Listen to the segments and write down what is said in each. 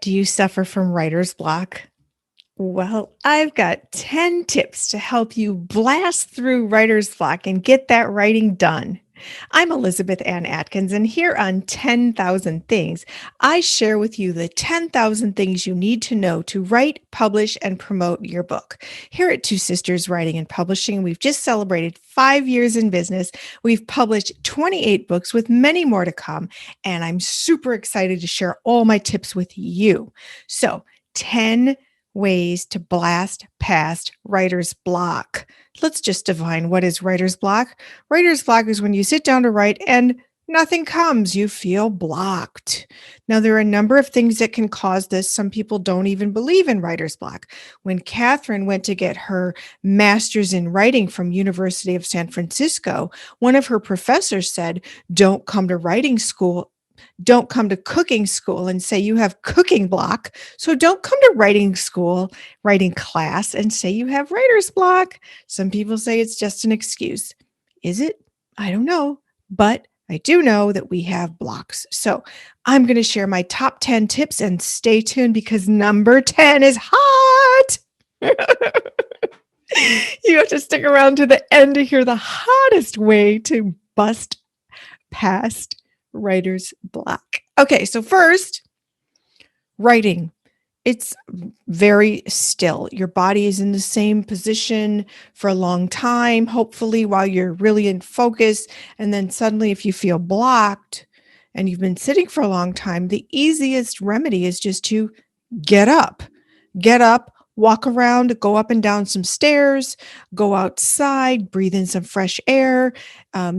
Do you suffer from writer's block? Well, I've got 10 tips to help you blast through writer's block and get that writing done. I'm Elizabeth Ann Atkins, and here on 10,000 Things, I share with you the 10,000 things you need to know to write, publish, and promote your book. Here at Two Sisters Writing and Publishing, we've just celebrated 5 years in business. We've published 28 books with many more to come, and I'm super excited to share all my tips with you. So, 10 ways to blast past writer's block. Let's just define what is writer's block. Writer's block is when you sit down to write and nothing comes. You feel blocked. Now, there are a number of things that can cause this. Some people don't even believe in writer's block. When Catherine went to get her master's in writing from University of San Francisco, one of her professors said, don't come to writing school. Don't come to cooking school and say you have cooking block. So don't come to writing school, writing class, and say you have writer's block. Some people say it's just an excuse. Is it? I don't know. But I do know that we have blocks. So I'm going to share my top 10 tips and stay tuned because number 10 is hot. You have to stick around to the end to hear the hottest way to bust past writer's block. Okay, so first, writing. It's very still. Your body is in the same position for a long time, hopefully while you're really in focus. And then suddenly, if you feel blocked and you've been sitting for a long time, the easiest remedy is just to get up. Get up, walk around, go up and down some stairs, go outside, breathe in some fresh air.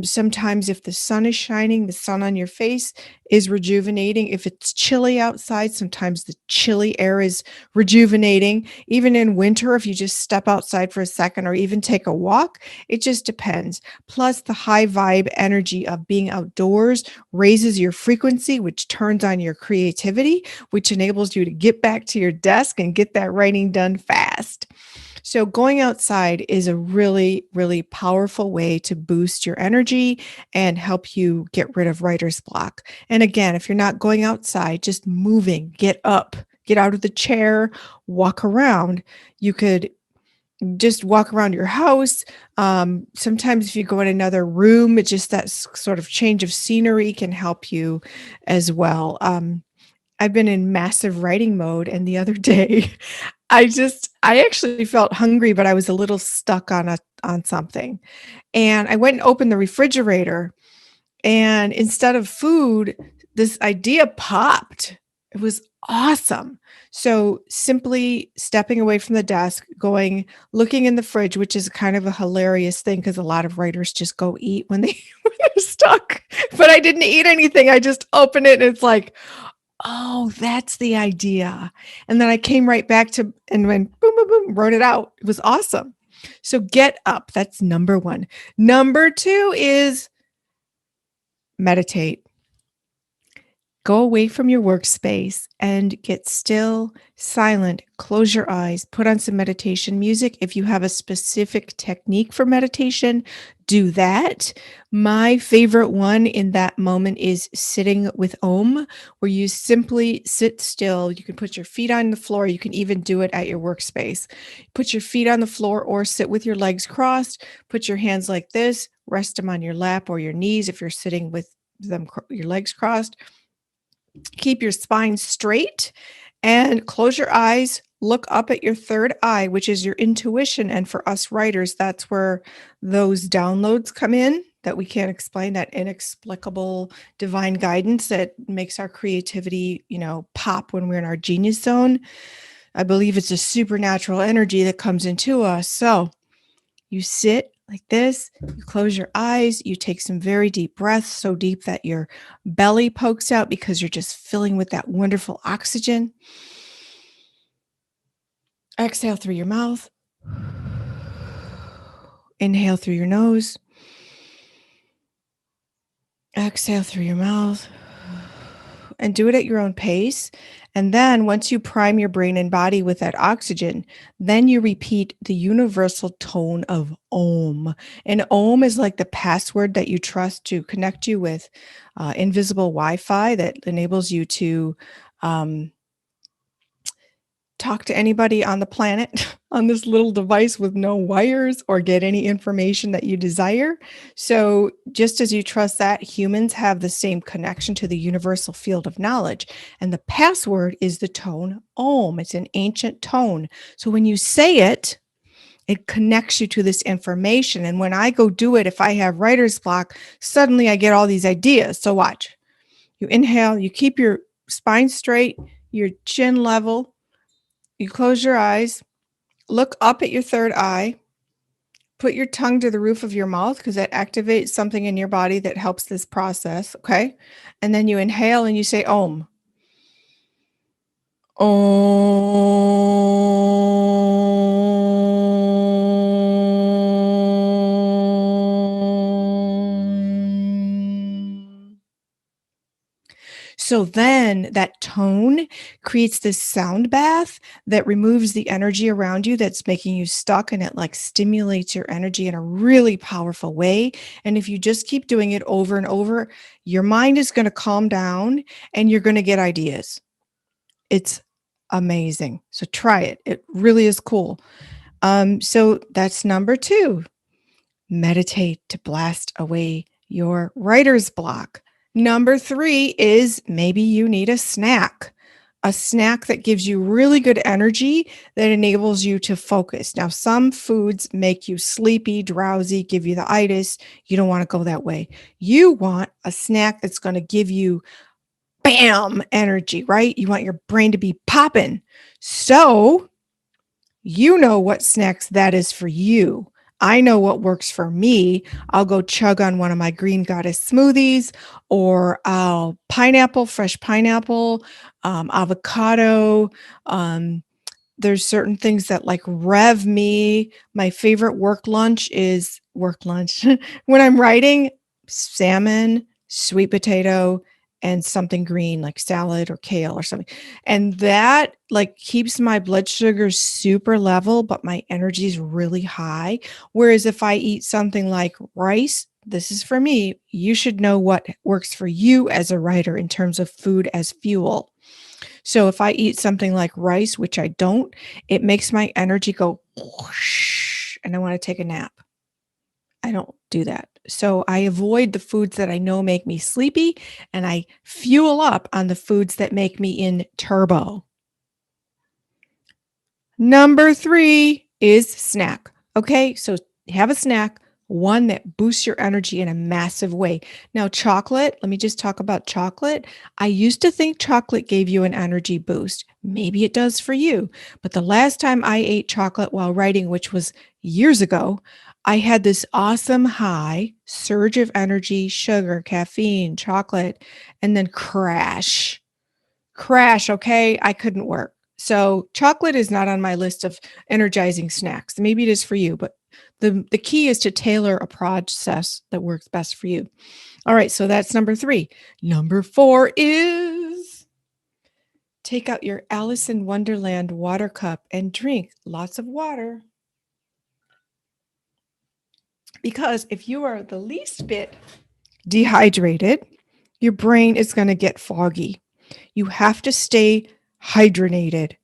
Sometimes if the sun is shining, the sun on your face is rejuvenating. If it's chilly outside, sometimes the chilly air is rejuvenating. Even in winter, if you just step outside for a second or even take a walk, it just depends. Plus, the high vibe energy of being outdoors raises your frequency, which turns on your creativity, which enables you to get back to your desk and get that writing done fast. So going outside is a really, really powerful way to boost your energy and help you get rid of writer's block. And again, if you're not going outside, just moving, get up, get out of the chair, walk around. You could just walk around your house. Sometimes if you go in another room, it's just that sort of change of scenery can help you as well. I've been in massive writing mode, and the other day I actually felt hungry, but I was a little stuck on something. And I went and opened the refrigerator, and instead of food, this idea popped. It was awesome. So simply stepping away from the desk, going, looking in the fridge, which is kind of a hilarious thing because a lot of writers just go eat when when they're stuck. But I didn't eat anything. I just opened it and it's like, oh, that's the idea. And then I came right back to and went boom, boom, boom, wrote it out. It was awesome. So get up. That's number one. Number two is meditate. Go away from your workspace and get still, silent, close your eyes, put on some meditation music. If you have a specific technique for meditation, do that. My favorite one in that moment is sitting with Om, where you simply sit still. You can put your feet on the floor. You can even do it at your workspace. Put your feet on the floor or sit with your legs crossed. Put your hands like this, rest them on your lap or your knees if you're sitting with your legs crossed. Keep your spine straight and close your eyes. Look up at your third eye, which is your intuition. And for us writers, that's where those downloads come in that we can't explain, that inexplicable divine guidance that makes our creativity, pop when we're in our genius zone. I believe it's a supernatural energy that comes into us. So you sit like this, you close your eyes, you take some very deep breaths, so deep that your belly pokes out because you're just filling with that wonderful oxygen. Exhale through your mouth. Inhale through your nose. Exhale through your mouth. And do it at your own pace. And then once you prime your brain and body with that oxygen, then you repeat the universal tone of Om. And Om is like the password that you trust to connect you with invisible Wi-Fi that enables you to talk to anybody on the planet on this little device with no wires or get any information that you desire. So just as you trust that, humans have the same connection to the universal field of knowledge. And the password is the tone Om. It's an ancient tone. So when you say it, it connects you to this information. And when I go do it, if I have writer's block, suddenly I get all these ideas. So watch. You inhale, you keep your spine straight, your chin level. You close your eyes, look up at your third eye, put your tongue to the roof of your mouth because that activates something in your body that helps this process, okay? And then you inhale and you say Om. Om. So then that tone creates this sound bath that removes the energy around you that's making you stuck, and it like stimulates your energy in a really powerful way. And if you just keep doing it over and over, your mind is going to calm down and you're going to get ideas. It's amazing. So try it. It really is cool. So that's number 2. Meditate to blast away your writer's block. Number 3 is maybe you need a snack that gives you really good energy that enables you to focus. Now, some foods make you sleepy, drowsy, give you the itis. You don't want to go that way. You want a snack that's going to give you bam energy, right? You want your brain to be popping. So you know what snacks that is for you. I know what works for me. I'll go chug on one of my green goddess smoothies, or I'll fresh pineapple, avocado. There's certain things that like rev me. My favorite work lunch is work lunch. When I'm writing, salmon, sweet potato, and something green like salad or kale or something. And that like keeps my blood sugar super level, but my energy is really high. Whereas if I eat something like rice, this is for me, you should know what works for you as a writer in terms of food as fuel. So if I eat something like rice, which I don't, it makes my energy go whoosh, and I want to take a nap. I don't do that. So I avoid the foods that I know make me sleepy, and I fuel up on the foods that make me in turbo. Number 3 is snack. Okay, so have a snack, one that boosts your energy in a massive way. Now, chocolate, let me just talk about chocolate. I used to think chocolate gave you an energy boost. Maybe it does for you. But the last time I ate chocolate while writing, which was years ago, I had this awesome high surge of energy, sugar, caffeine, chocolate, and then crash. Okay? I couldn't work. So chocolate is not on my list of energizing snacks. Maybe it is for you, but the key is to tailor a process that works best for you. All right, so that's number 3. Number 4 is take out your Alice in Wonderland water cup and drink lots of water. Because if you are the least bit dehydrated, your brain is going to get foggy. You have to stay hydrated.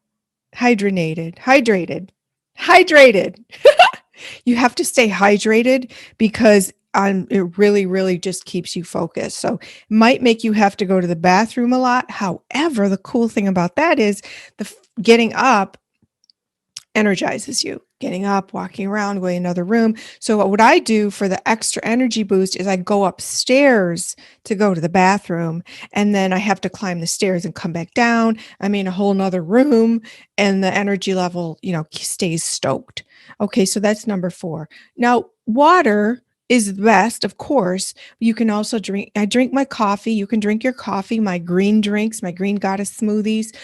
You have to stay hydrated because it really, really just keeps you focused. So it might make you have to go to the bathroom a lot. However, the cool thing about that is getting up energizes you. Getting up, walking around, going to another room. So what I do for the extra energy boost is I go upstairs to go to the bathroom, and then I have to climb the stairs and come back down. I'm in a whole nother room, and the energy level, stays stoked. Okay, so that's number 4. Now, water is the best, of course. You can also I drink my coffee. You can drink your coffee, my green drinks, my green goddess smoothies.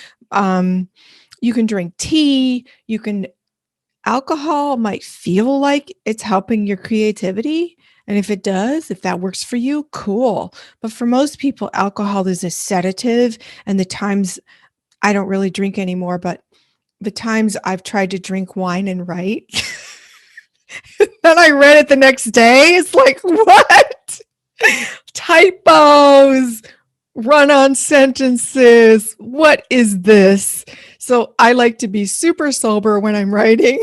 You can drink tea. Alcohol might feel like it's helping your creativity. And if it does, if that works for you, cool. But for most people, alcohol is a sedative. And the times I don't really drink anymore, but the times I've tried to drink wine and write, then I read it the next day. It's like, what? Typos, run on sentences. What is this? So I like to be super sober when I'm writing.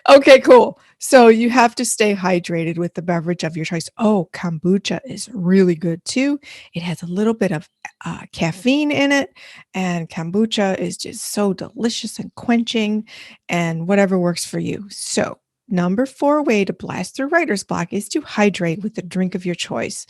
Okay, cool. So you have to stay hydrated with the beverage of your choice. Oh, kombucha is really good too. It has a little bit of caffeine in it, and kombucha is just so delicious and quenching, and whatever works for you. So, number 4 way to blast through writer's block is to hydrate with the drink of your choice.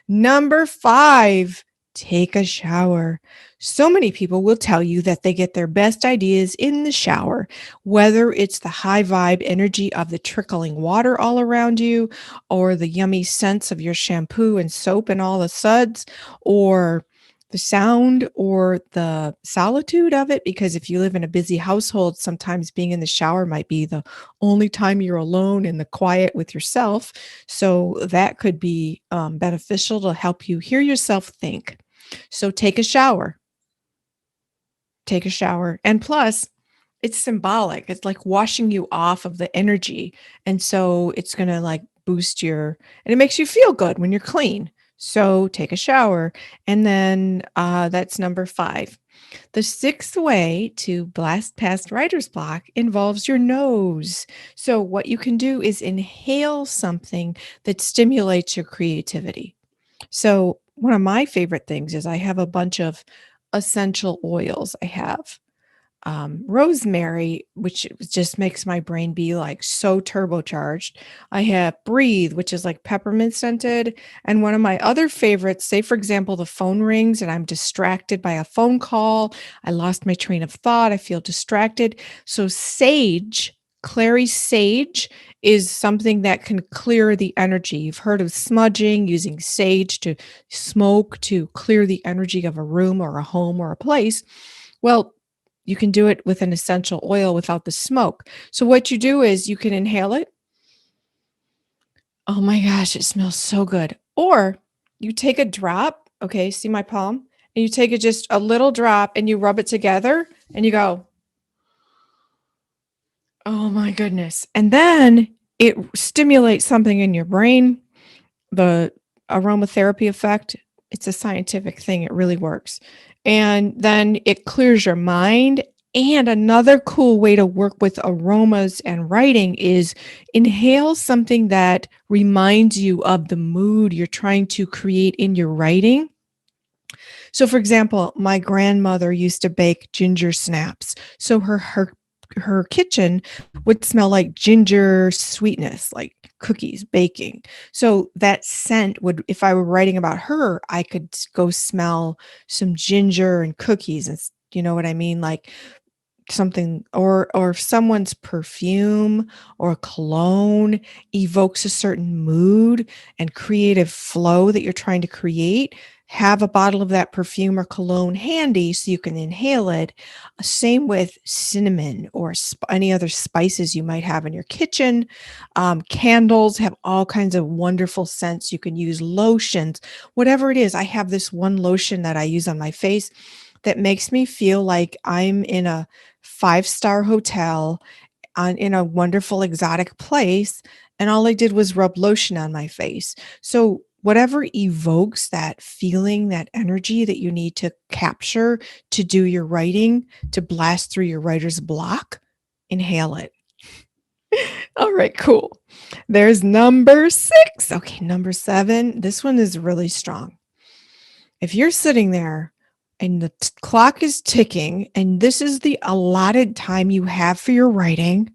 Number 5, take a shower. So many people will tell you that they get their best ideas in the shower, whether it's the high vibe energy of the trickling water all around you, or the yummy scents of your shampoo and soap and all the suds, or the sound or the solitude of it. Because if you live in a busy household, sometimes being in the shower might be the only time you're alone in the quiet with yourself. So that could be beneficial to help you hear yourself think. So take a shower. Take a shower. And plus, it's symbolic. It's like washing you off of the energy. And so it's going to like boost and it makes you feel good when you're clean. So take a shower. And then that's number 5. The 6th way to blast past writer's block involves your nose. So what you can do is inhale something that stimulates your creativity. So one of my favorite things is I have a bunch of essential oils. I have rosemary, which just makes my brain be like so turbocharged. I have breathe, which is like peppermint scented. And one of my other favorites, say for example, the phone rings and I'm distracted by a phone call. I lost my train of thought. I feel distracted. So sage, clary sage is something that can clear the energy. You've heard of smudging, using sage to smoke to clear the energy of a room or a home or a place. Well, you can do it with an essential oil without the smoke. So what you do is you can inhale it. Oh my gosh, it smells so good. Or you take a drop, okay, see my palm? And you take just a little drop and you rub it together and you go, oh my goodness. And then it stimulates something in your brain, the aromatherapy effect. It's a scientific thing. It really works. And then it clears your mind. And another cool way to work with aromas and writing is inhale something that reminds you of the mood you're trying to create in your writing. So, for example, my grandmother used to bake ginger snaps. So her kitchen would smell like ginger sweetness, like cookies baking. So that scent would, if I were writing about her, I could go smell some ginger and cookies, and you know what I mean, like something, or if someone's perfume or cologne evokes a certain mood and creative flow that you're trying to create, have a bottle of that perfume or cologne handy so you can inhale it. Same with cinnamon or any other spices you might have in your kitchen. Candles have all kinds of wonderful scents. You can use lotions, whatever it is. I have this one lotion that I use on my face that makes me feel like I'm in a 5-star hotel in a wonderful exotic place, and all I did was rub lotion on my face. So whatever evokes that feeling, that energy that you need to capture to do your writing, to blast through your writer's block, inhale it. All right, cool. There's number 6. Okay, number 7. This one is really strong. If you're sitting there and the clock is ticking and this is the allotted time you have for your writing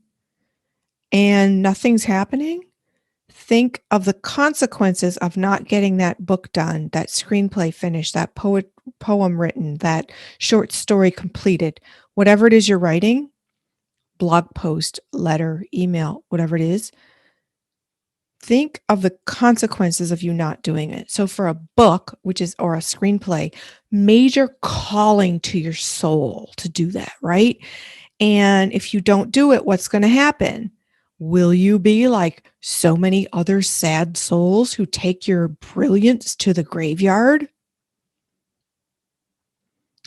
and nothing's happening, think of the consequences of not getting that book done, that screenplay finished, that poem written, that short story completed, whatever it is you're writing, blog post, letter, email, whatever it is. Think of the consequences of you not doing it. So for a book, or a screenplay, major calling to your soul to do that, right? And if you don't do it, what's going to happen? Will you be like so many other sad souls who take your brilliance to the graveyard?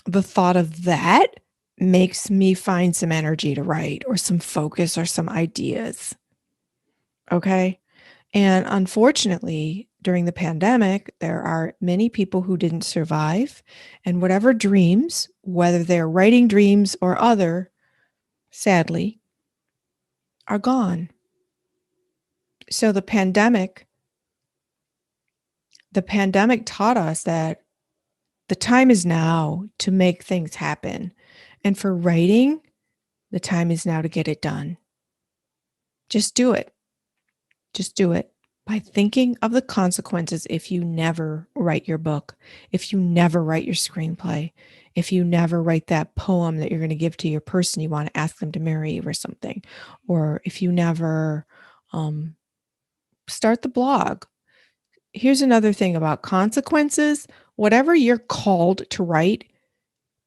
The thought of that makes me find some energy to write, or some focus, or some ideas. Okay. And unfortunately, during the pandemic, there are many people who didn't survive, and whatever dreams, whether they're writing dreams or other, sadly, are gone. So the pandemic taught us that the time is now to make things happen. And for writing, the time is now to get it done. Just do it. Just do it by thinking of the consequences if you never write your book, if you never write your screenplay, if you never write that poem that you're going to give to your person you want to ask them to marry you or something, or if you never start the blog. Here's another thing about consequences. Whatever you're called to write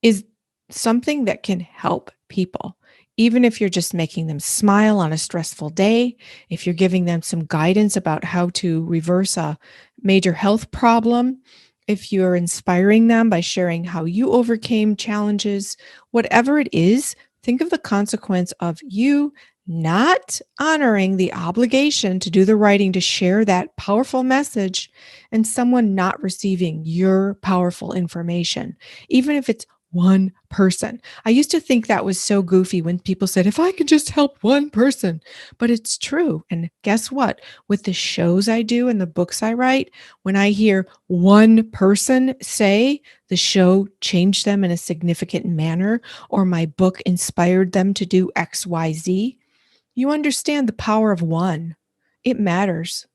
is something that can help people. Even if you're just making them smile on a stressful day, if you're giving them some guidance about how to reverse a major health problem, if you're inspiring them by sharing how you overcame challenges, whatever it is, think of the consequence of you not honoring the obligation to do the writing to share that powerful message and someone not receiving your powerful information, even if it's one person. I used to think that was so goofy when people said, if I could just help one person, but it's true. And guess what? With the shows I do and the books I write, when I hear one person say the show changed them in a significant manner, or my book inspired them to do X, Y, Z, you understand the power of one. It matters.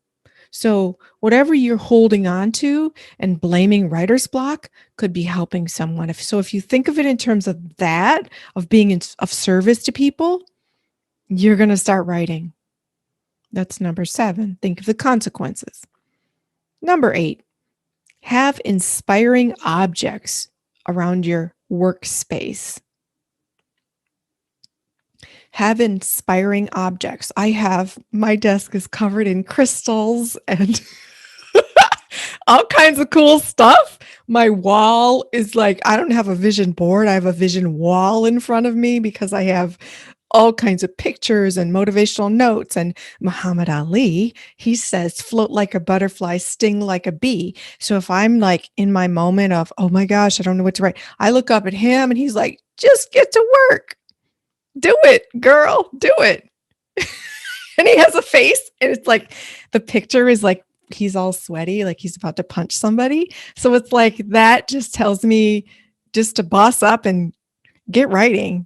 So whatever you're holding on to and blaming writer's block could be helping someone. If you think of it in terms of that, of being of service to people, you're going to start writing. That's number 7. Think of the consequences. Number 8, have inspiring objects around your workspace. Have inspiring objects. My desk is covered in crystals and all kinds of cool stuff. My wall is like, I don't have a vision board. I have a vision wall in front of me because I have all kinds of pictures and motivational notes. And Muhammad Ali, he says, float like a butterfly, sting like a bee. So if I'm like in my moment of, oh my gosh, I don't know what to write, I look up at him and he's like, just get to work. Do it, girl, do it. And he has a face and it's like, the picture is like, he's all sweaty, like he's about to punch somebody. So it's like, that just tells me just to boss up and get writing.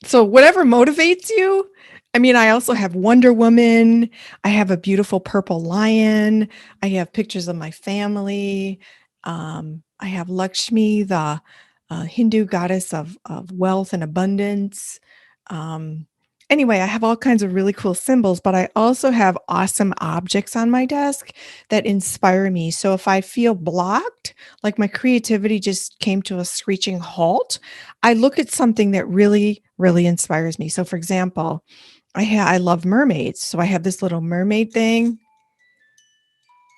So whatever motivates you. I mean, I also have Wonder Woman. I have a beautiful purple lion. I have pictures of my family. I have Lakshmi, the Hindu goddess of wealth and abundance. Anyway, I have all kinds of really cool symbols, but I also have awesome objects on my desk that inspire me. So if I feel blocked, like my creativity just came to a screeching halt, I look at something that really, really inspires me. So for example, I love mermaids. So I have this little mermaid thing.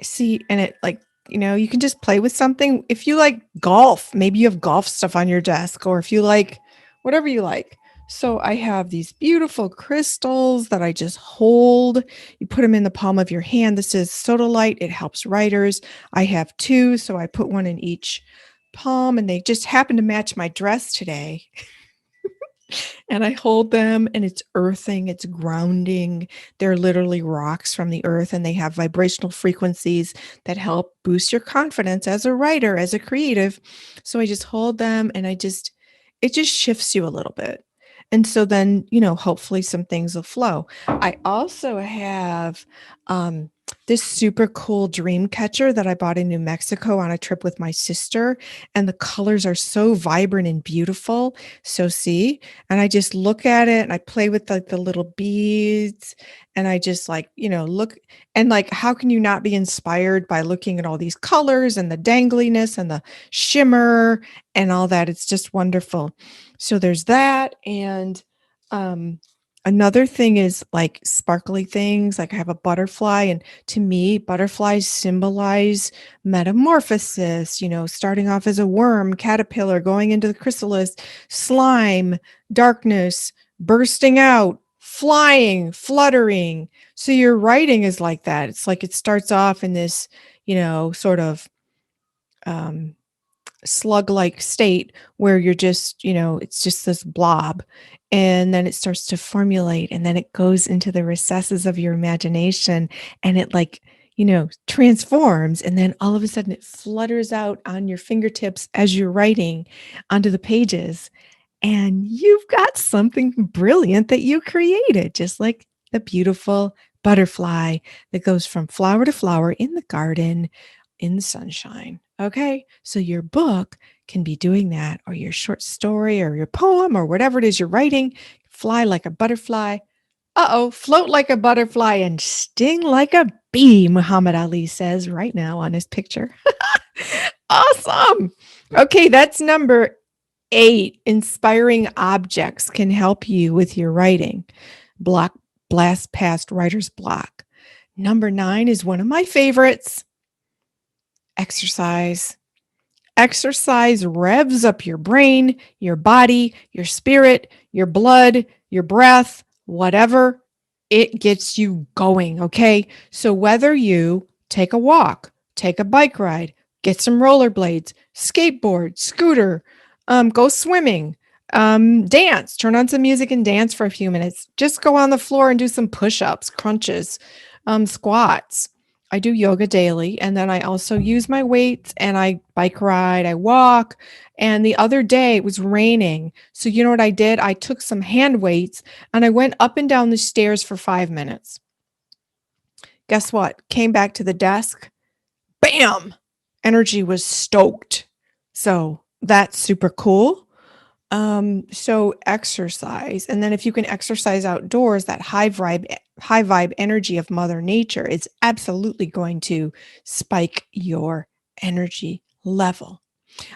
See, and it like, you can just play with something. If you like golf, maybe you have golf stuff on your desk, or if you like whatever you like. So I have these beautiful crystals that I just hold. You put them in the palm of your hand. This is sodalite. It helps writers. I have 2, so I put one in each palm, and they just happen to match my dress today. And I hold them, and it's earthing, it's grounding. They're literally rocks from the earth, and they have vibrational frequencies that help boost your confidence as a writer, as a creative. So I just hold them, and it just shifts you a little bit. And so then, hopefully some things will flow. I also have this super cool dream catcher that I bought in New Mexico on a trip with my sister. And the colors are so vibrant and beautiful. So see, and I just look at it and I play with like the little beads. And I just like, look, and like, how can you not be inspired by looking at all these colors and the dangliness and the shimmer and all that? It's just wonderful. So there's that. And another thing is like sparkly things. Like I have a butterfly, and to me, butterflies symbolize metamorphosis, starting off as a worm, caterpillar, going into the chrysalis, slime, darkness, bursting out, flying, fluttering. So your writing is like that. It's like it starts off in this, sort of um, slug-like state where you're just, it's just this blob. And then it starts to formulate, and then it goes into the recesses of your imagination, and it like, transforms. And then all of a sudden it flutters out on your fingertips as you're writing onto the pages. And you've got something brilliant that you created, just like the beautiful butterfly that goes from flower to flower in the garden in the sunshine. Okay. So your book can be doing that, or your short story, or your poem, or whatever it is you're writing. Fly like a butterfly. Float like a butterfly and sting like a bee, Muhammad Ali says right now on his picture. Awesome. Okay, that's number 8. Inspiring objects can help you with your writing. Blast past writer's block. Number 9 is one of my favorites. Exercise. Exercise revs up your brain, your body, your spirit, your blood, your breath, whatever. It gets you going, okay? So whether you take a walk, take a bike ride, get some rollerblades, skateboard, scooter, go swimming, dance, turn on some music and dance for a few minutes. Just go on the floor and do some push-ups, crunches, squats. I do yoga daily, and then I also use my weights, and I bike ride, I walk. And the other day it was raining. So you know what I did? I took some hand weights and I went up and down the stairs for 5 minutes. Guess what? Came back to the desk. Bam! Energy was stoked. So that's super cool. So exercise. And then if you can exercise outdoors, that high vibe energy of Mother Nature is absolutely going to spike your energy level.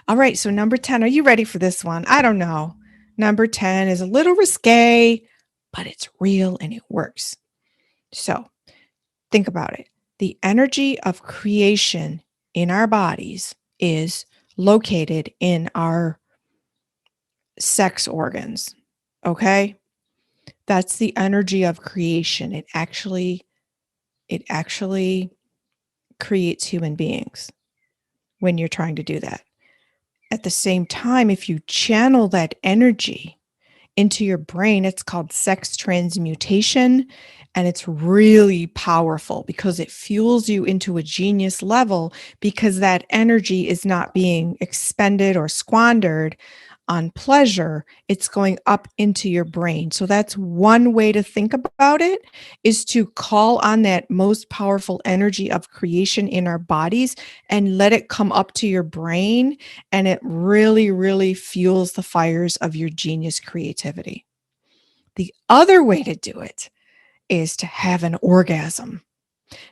All right. So number 10, are you ready for this one? I don't know. Number 10 is a little risque, but it's real and it works. So think about it. The energy of creation in our bodies is located in our sex organs. Okay. That's the energy of creation. It actually creates human beings when you're trying to do that. At the same time, if you channel that energy into your brain, it's called sex transmutation. And it's really powerful because it fuels you into a genius level, because that energy is not being expended or squandered on pleasure. It's going up into your brain. So that's one way to think about it, is to call on that most powerful energy of creation in our bodies and let it come up to your brain. And it really, really fuels the fires of your genius creativity. The other way to do it is to have an orgasm.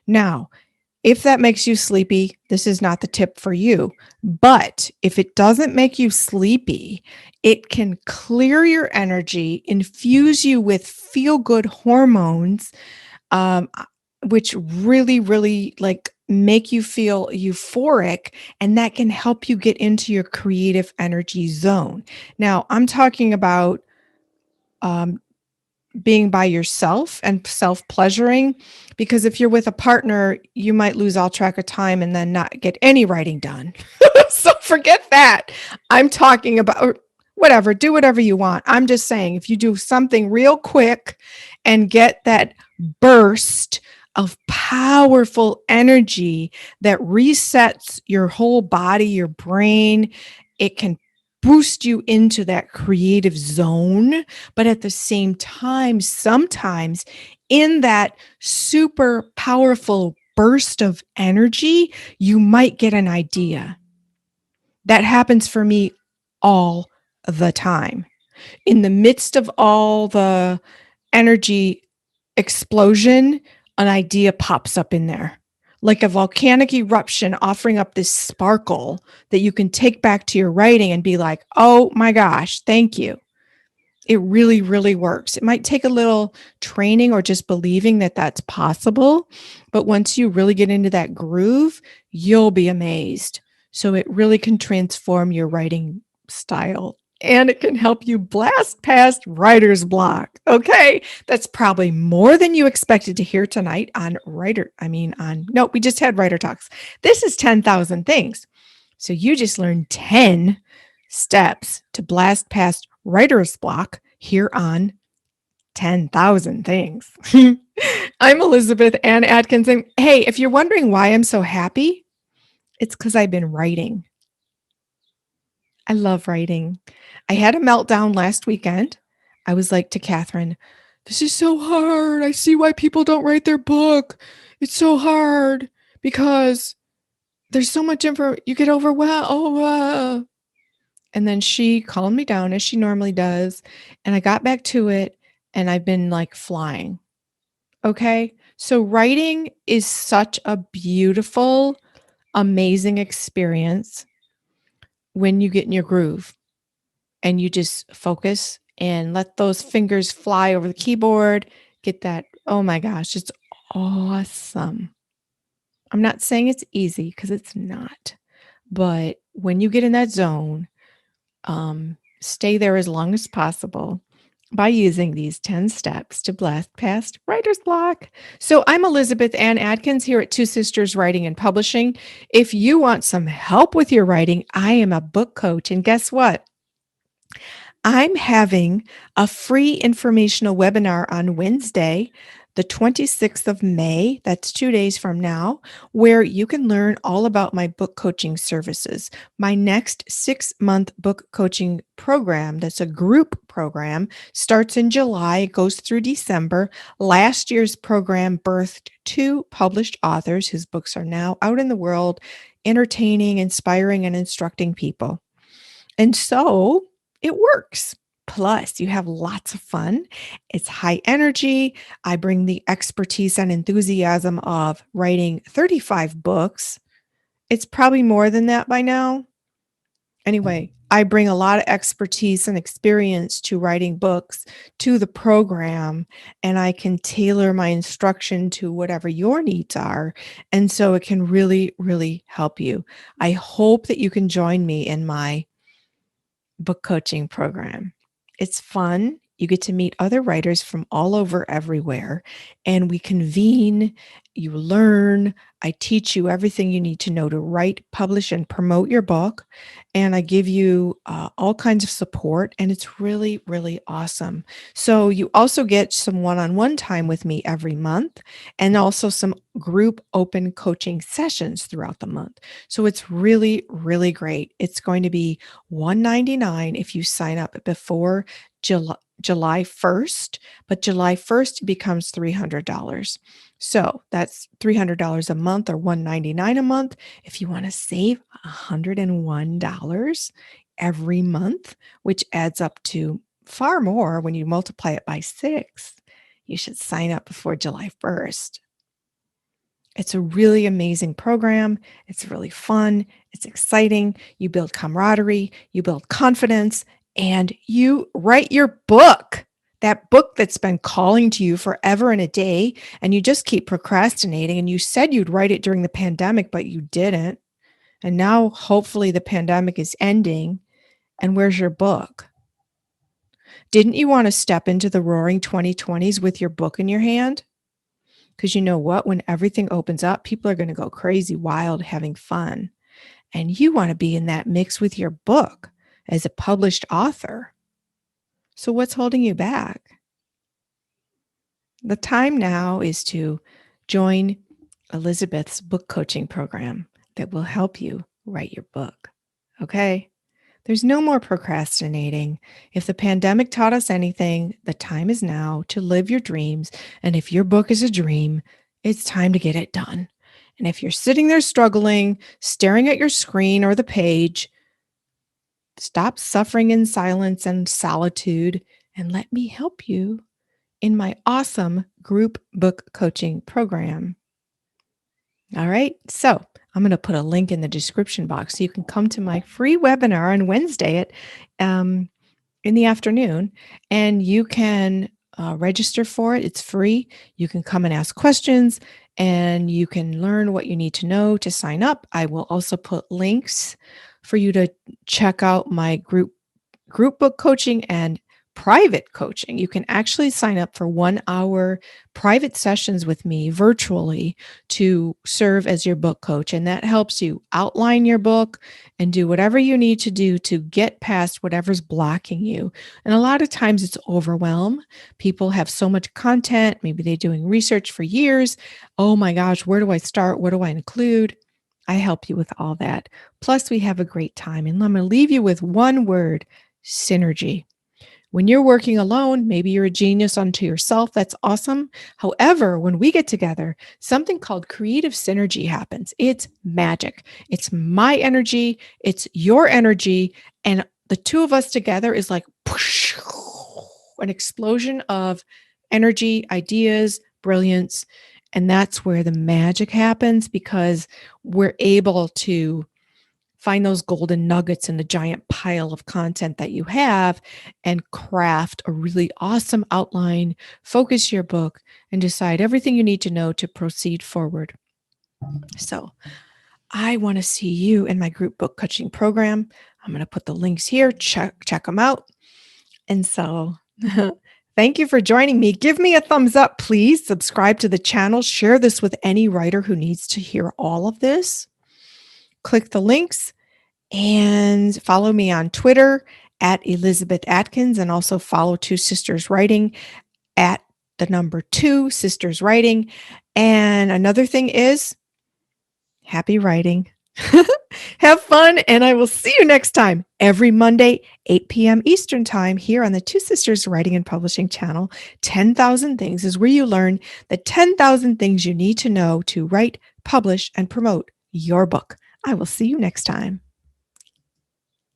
Now, if that makes you sleepy, this is not the tip for you. But if it doesn't make you sleepy, it can clear your energy, infuse you with feel-good hormones, which really, really like make you feel euphoric, and that can help you get into your creative energy zone. Now, I'm talking about being by yourself and self-pleasuring, because if you're with a partner, you might lose all track of time and then not get any writing done. So forget that. I'm talking about whatever, do whatever you want. I'm just saying, if you do something real quick and get that burst of powerful energy that resets your whole body, your brain, it can boost you into that creative zone. But at the same time, sometimes in that super powerful burst of energy, you might get an idea. That happens for me all the time. In the midst of all the energy explosion, an idea pops up in there, like a volcanic eruption, offering up this sparkle that you can take back to your writing and be like, oh my gosh, thank you. It really, really works. It might take a little training or just believing that that's possible. But once you really get into that groove, you'll be amazed. So it really can transform your writing style and it can help you blast past writer's block. Okay. That's probably more than you expected to hear tonight on no, we just had writer talks. This is 10,000 things. So you just learned 10 steps to blast past writer's block here on 10,000 things. I'm Elizabeth Ann Atkins. And hey, if you're wondering why I'm so happy, it's because I've been writing. I love writing. I had a meltdown last weekend. I was like to Catherine, this is so hard. I see why people don't write their book. It's so hard because there's so much info. You get overwhelmed. And then she calmed me down as she normally does. And I got back to it and I've been like flying. Okay. So writing is such a beautiful, amazing experience when you get in your groove and you just focus and let those fingers fly over the keyboard. Get that. Oh my gosh. It's awesome. I'm not saying it's easy because it's not. But when you get in that zone, stay there as long as possible by using these 10 steps to blast past writer's block. So I'm Elizabeth Ann Atkins here at Two Sisters Writing and Publishing. If you want some help with your writing, I am a book coach. And guess what? I'm having a free informational webinar on Wednesday, the 26th of May. That's 2 days from now, where you can learn all about my book coaching services. My next 6-month book coaching program, that's a group program, starts in July, it goes through December. Last year's program birthed 2 published authors whose books are now out in the world, entertaining, inspiring, and instructing people. And so it works. Plus, you have lots of fun. It's high energy. I bring the expertise and enthusiasm of writing 35 books. It's probably more than that by now. Anyway, I bring a lot of expertise and experience to writing books to the program, and I can tailor my instruction to whatever your needs are. And so it can really, really help you. I hope that you can join me in my book coaching program. It's fun. You get to meet other writers from all over everywhere, and we convene, you learn. I teach you everything you need to know to write, publish, and promote your book. And I give you all kinds of support, and it's really, really awesome. So you also get some one-on-one time with me every month, and also some group open coaching sessions throughout the month. So it's really, really great. It's going to be $199 if you sign up before July 1st, but July 1st becomes $300. So that's $300 a month or $199 a month. If you want to save $101 every month, which adds up to far more when you multiply it by 6, you should sign up before July 1st. It's a really amazing program. It's really fun. It's exciting. You build camaraderie, you build confidence, and you write your book. That book that's been calling to you forever and a day, and you just keep procrastinating. And you said you'd write it during the pandemic, but you didn't. And now, hopefully, the pandemic is ending. And where's your book? Didn't you want to step into the roaring 2020s with your book in your hand? Because you know what? When everything opens up, people are going to go crazy, wild, having fun. And you want to be in that mix with your book as a published author. So what's holding you back? The time now is to join Elizabeth's book coaching program that will help you write your book. Okay? There's no more procrastinating. If the pandemic taught us anything, the time is now to live your dreams. And if your book is a dream, it's time to get it done. And if you're sitting there struggling, staring at your screen or the page, stop suffering in silence and solitude and let me help you in my awesome group book coaching program. All right. So I'm going to put a link in the description box so you can come to my free webinar on Wednesday at in the afternoon, and you can register for it. It's free. You can come and ask questions, and you can learn what you need to know to sign up. I will also put links for you to check out my group group book coaching and private coaching. You can actually sign up for 1 hour private sessions with me virtually to serve as your book coach. And that helps you outline your book and do whatever you need to do to get past whatever's blocking you. And a lot of times it's overwhelm. People have so much content. Maybe they're doing research for years. Oh my gosh, where do I start? What do I include? I help you with all that. Plus, we have a great time. And I'm going to leave you with one word: synergy. When you're working alone, maybe you're a genius unto yourself. That's awesome. However, when we get together, something called creative synergy happens. It's magic. It's my energy, it's your energy. And the two of us together is like whoosh, an explosion of energy, ideas, brilliance. And that's where the magic happens, because we're able to find those golden nuggets in the giant pile of content that you have and craft a really awesome outline, focus your book, and decide everything you need to know to proceed forward. So I want to see you in my group book coaching program. I'm going to put the links here. Check them out. And so thank you for joining me. Give me a thumbs up, please. Subscribe to the channel. Share this with any writer who needs to hear all of this. Click the links. And follow me on Twitter at Elizabeth Atkins, and also follow Two Sisters Writing at the number 2 Sisters Writing. And another thing is, happy writing. Have fun, and I will see you next time, every Monday, 8 p.m. Eastern Time, here on the Two Sisters Writing and Publishing channel. 10,000 Things is where you learn the 10,000 things you need to know to write, publish, and promote your book. I will see you next time.